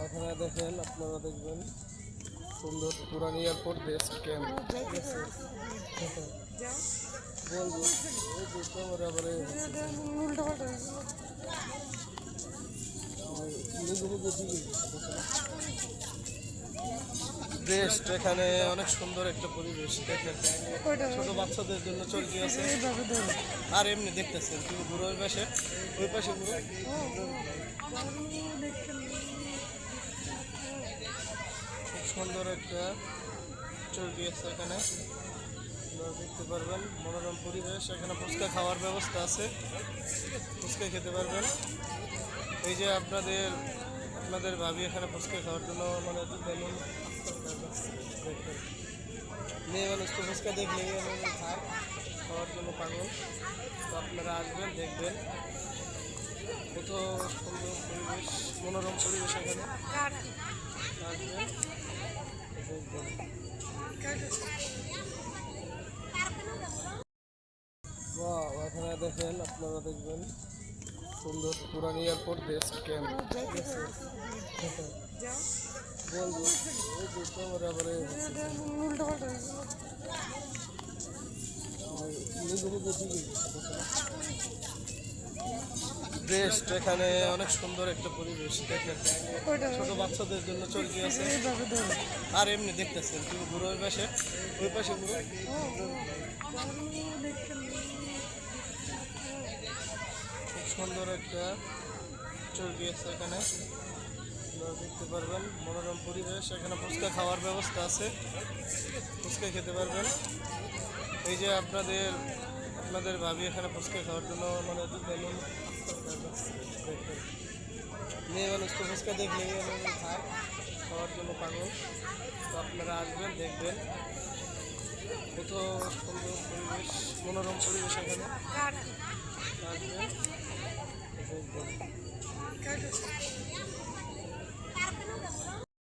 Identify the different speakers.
Speaker 1: এখানে দেখেন, আপনারা দেখবেন সুন্দর পুরান এয়ারপোর্ট বেস ক্যাম্প। বলবো এই যে ক্যামেরা করে নিজে নিজে ঠিকই বেস্ট। এখানে অনেক সুন্দর একটা পরিবেশ দেখেন, ছোট বাচ্চাদের জন্য চলতি আছে। আর এমনি দেখতেছেন তুমি ঘুরো ওই পাশে ঘুরো। খুব সুন্দর একটা চলতি আছে এখানে, আপনারা দেখতে পারবেন মনোরম পরিবেশ। এখানে ফুচকা খাওয়ার ব্যবস্থা আছে, ফুচকা খেতে পারবেন। এই যে আপনাদের ভাবি এখানে ফুচকা খাওয়ার জন্য মানে মেয়ে মানুষ তো ফুচকা দেখলে খায়, খাওয়ার জন্য পাগল। তো আপনারা আসবেন, দেখবেন কত সুন্দর পরিবেশ, মনোরম পরিবেশ এখানে আসবেন, দেখবেন। এখানে দেখেন, আপনারা দেখবেন সুন্দর পুরান এয়ারপোর্ট বেস ক্যাম্প। বলবো এই যে ক্যামেরা করে নিজে নিজে ঠিকই বেস্ট। এখানে অনেক সুন্দর একটা পরিবেশ দেখেন, ছোট বাচ্চাদের জন্য চলতি আছে। আর এমনি দেখতেছেন তুমি ঘুরো ওই পাশে ঘুরো। খুব সুন্দর একটা চলতি আছে এখানে, আপনারা দেখতে পারবেন মনোরম পরিবেশ। এখানে ফুচকা খাওয়ার ব্যবস্থা আছে, ফুচকা খেতে পারবেন। এই যে আপনাদের ভাবি এখানে ফুচকা খাওয়ার জন্য মানে মেয়ে মানুষ তো ফুচকা দেখলে খায়, খাওয়ার জন্য পাগল। তো আপনারা আসবেন, দেখবেন কত সুন্দর পরিবেশ, মনোরম পরিবেশ এখানে আসবেন, দেখবেন।